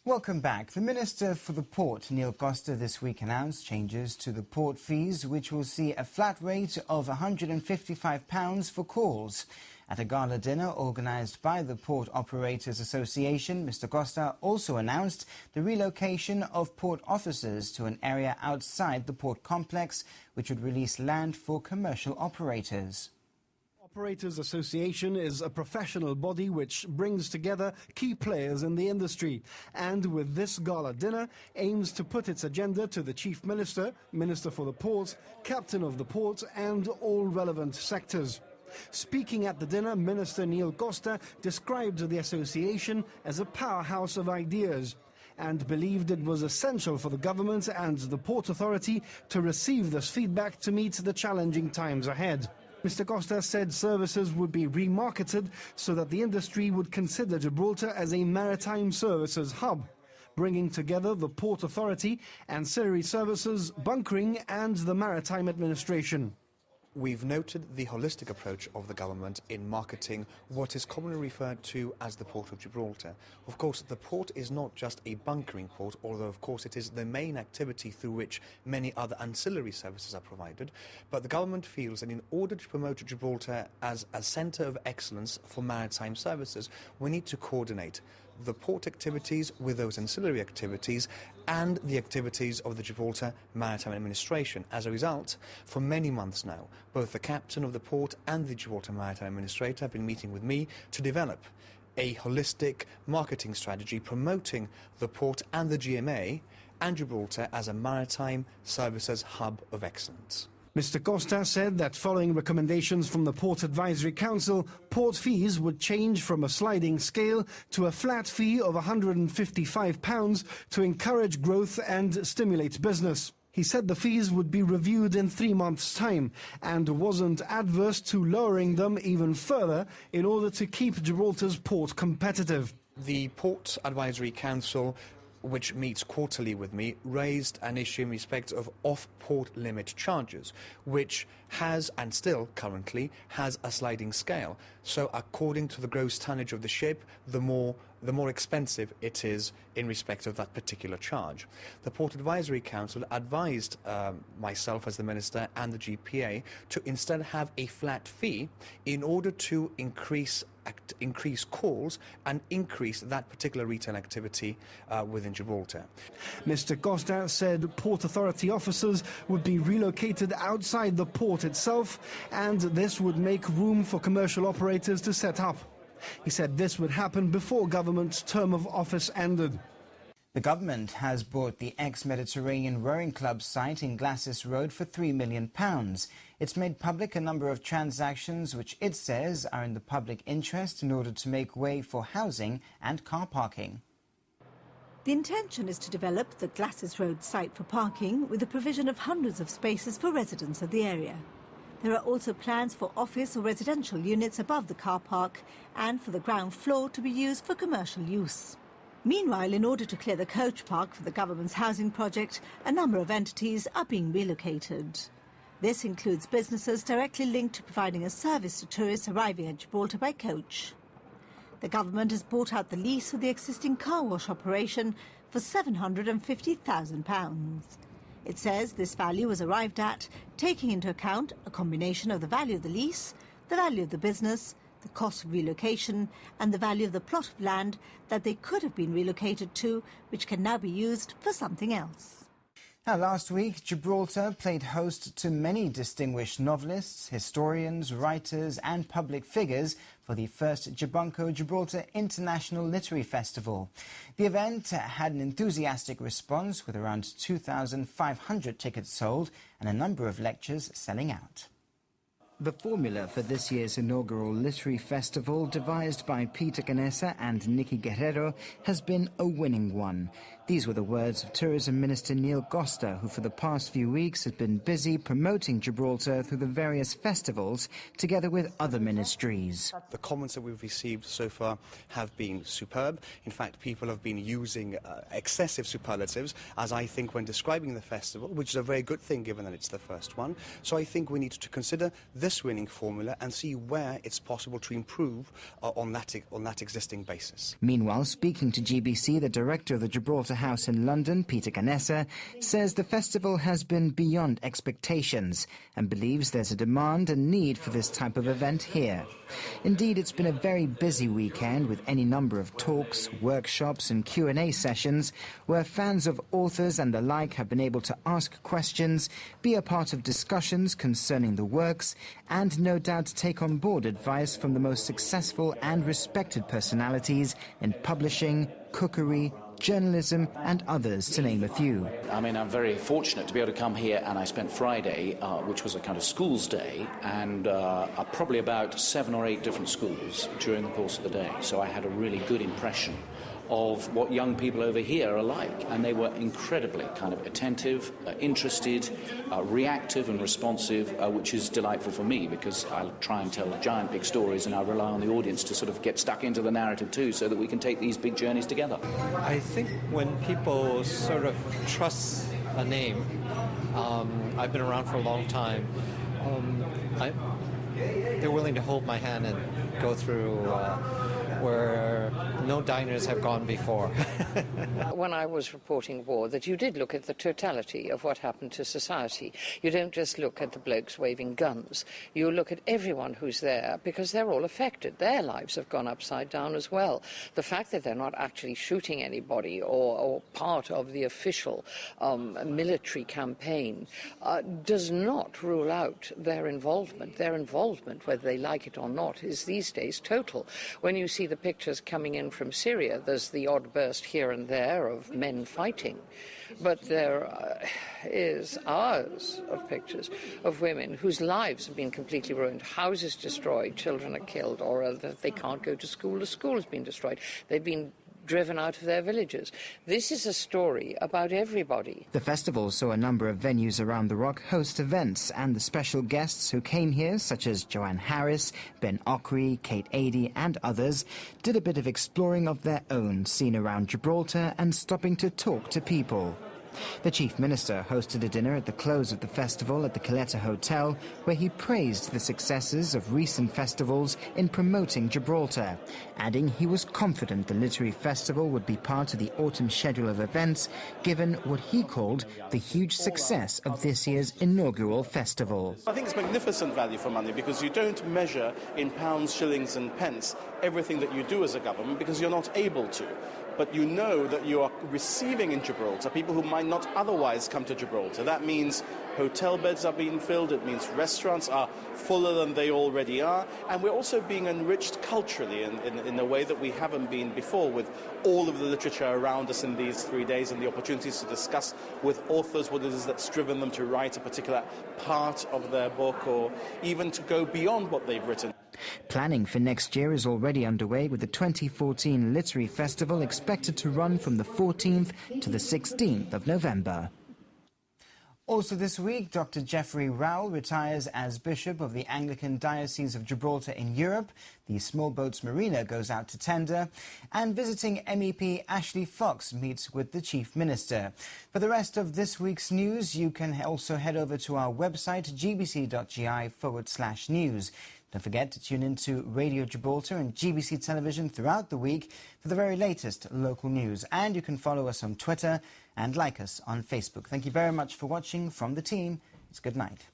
Welcome back. The Minister for the Port, Neil Costa, this week announced changes to the port fees, which will see a flat rate of £155 for calls. At a gala dinner organised by the Port Operators Association, Mr Costa also announced the relocation of port officers to an area outside the port complex, which would release land for commercial operators. Operators Association is a professional body which brings together key players in the industry, and with this gala dinner aims to put its agenda to the Chief Minister, Minister for the Port, Captain of the Port and all relevant sectors. Speaking at the dinner, Minister Neil Costa described the association as a powerhouse of ideas and believed it was essential for the government and the Port Authority to receive this feedback to meet the challenging times ahead. Mr Costa said services would be remarketed so that the industry would consider Gibraltar as a maritime services hub, bringing together the Port Authority, ancillary services, bunkering and the Maritime Administration. We've noted the holistic approach of the government in marketing what is commonly referred to as the Port of Gibraltar. Of course, the port is not just a bunkering port, although of course it is the main activity through which many other ancillary services are provided. But the government feels that in order to promote Gibraltar as a centre of excellence for maritime services, we need to coordinate the port activities with those ancillary activities and the activities of the Gibraltar Maritime Administration. As a result, for many months now, both the captain of the port and the Gibraltar Maritime Administrator have been meeting with me to develop a holistic marketing strategy promoting the port and the GMA and Gibraltar as a maritime services hub of excellence. Mr Costa said that following recommendations from the Port Advisory Council, port fees would change from a sliding scale to a flat fee of £155 to encourage growth and stimulate business. He said the fees would be reviewed in 3 months' time and wasn't adverse to lowering them even further in order to keep Gibraltar's port competitive. The Port Advisory Council, which meets quarterly with me, raised an issue in respect of off-port limit charges, which has, and still currently, has a sliding scale. So according to the gross tonnage of the ship, the more expensive it is in respect of that particular charge. The Port Advisory Council advised myself as the Minister and the GPA to instead have a flat fee in order to increase calls and increase that particular retail activity within Gibraltar. Mr Costa said Port Authority officers would be relocated outside the port itself, and this would make room for commercial operators to set up. He said this would happen before government's term of office ended. The government has bought the ex-Mediterranean Rowing Club site in Glacis Road for £3 million. It's made public a number of transactions which it says are in the public interest in order to make way for housing and car parking. The intention is to develop the Glacis Road site for parking with the provision of hundreds of spaces for residents of the area. There are also plans for office or residential units above the car park and for the ground floor to be used for commercial use. Meanwhile, in order to clear the coach park for the government's housing project, a number of entities are being relocated. This includes businesses directly linked to providing a service to tourists arriving at Gibraltar by coach. The government has bought out the lease of the existing car wash operation for £750,000. It says this value was arrived at taking into account a combination of the value of the lease, the value of the business, the cost of relocation and the value of the plot of land that they could have been relocated to, which can now be used for something else. Now, last week, Gibraltar played host to many distinguished novelists, historians, writers and public figures for the first Jabunco Gibraltar International Literary Festival. The event had an enthusiastic response with around 2,500 tickets sold and a number of lectures selling out. The formula for this year's inaugural literary festival, devised by Peter Canessa and Nicky Guerrero, has been a winning one. These were the words of Tourism Minister Neil Goster, who for the past few weeks has been busy promoting Gibraltar through the various festivals, together with other ministries. The comments that we've received so far have been superb. In fact, people have been using excessive superlatives, as I think when describing the festival, which is a very good thing given that it's the first one. So I think we need to consider this winning formula and see where it's possible to improve on that existing basis. Meanwhile, speaking to GBC, the director of the Gibraltar House in London, Peter Canessa, says the festival has been beyond expectations and believes there's a demand and need for this type of event here. Indeed, it's been a very busy weekend with any number of talks, workshops and Q&A sessions where fans of authors and the like have been able to ask questions, be a part of discussions concerning the works, and no doubt take on board advice from the most successful and respected personalities in publishing, cookery, journalism and others, to name a few. I mean, I'm very fortunate to be able to come here, and I spent Friday, which was a kind of schools day, and probably about 7 or 8 different schools during the course of the day. So I had a really good impression of what young people over here are like, and they were incredibly kind of attentive, interested, reactive and responsive, which is delightful for me because I try and tell giant big stories and I rely on the audience to sort of get stuck into the narrative too, so that we can take these big journeys together. I think when people sort of trust a name, I've been around for a long time, they're willing to hold my hand and go through where no diners have gone before. When I was reporting war, that you did look at the totality of what happened to society. You don't just look at the blokes waving guns. You look at everyone who's there, because they're all affected. Their lives have gone upside down as well. The fact that they're not actually shooting anybody or part of the official military campaign does not rule out their involvement. Their involvement, whether they like it or not, is these days total. When you see the pictures coming in from Syria, there's the odd burst here and there of men fighting, but there is hours of pictures of women whose lives have been completely ruined, houses destroyed, children are killed, or that they can't go to school, the school has been destroyed, they've been driven out of their villages. This is a story about everybody. The festival saw a number of venues around the Rock host events, and the special guests who came here, such as Joanne Harris, Ben Ockery, Kate Adie and others, did a bit of exploring of their own, seen around Gibraltar and stopping to talk to people. The Chief Minister hosted a dinner at the close of the festival at the Caleta Hotel, where he praised the successes of recent festivals in promoting Gibraltar, adding he was confident the literary festival would be part of the autumn schedule of events, given what he called the huge success of this year's inaugural festival. I think it's magnificent value for money, because you don't measure in pounds, shillings and pence everything that you do as a government, because you're not able to. But you know that you are receiving in Gibraltar people who might not otherwise come to Gibraltar. That means hotel beds are being filled, it means restaurants are fuller than they already are, and we're also being enriched culturally in a way that we haven't been before, with all of the literature around us in these 3 days and the opportunities to discuss with authors what it is that's driven them to write a particular part of their book, or even to go beyond what they've written. Planning for next year is already underway, with the 2014 Literary Festival expected to run from the 14th to the 16th of November. Also this week, Dr. Geoffrey Rowell retires as Bishop of the Anglican Diocese of Gibraltar in Europe. The Small Boats Marina goes out to tender. And visiting MEP Ashley Fox meets with the Chief Minister. For the rest of this week's news, you can also head over to our website, gbc.gi/news. Don't forget to tune into Radio Gibraltar and GBC Television throughout the week for the very latest local news. And you can follow us on Twitter and like us on Facebook. Thank you very much for watching. From the team, it's good night.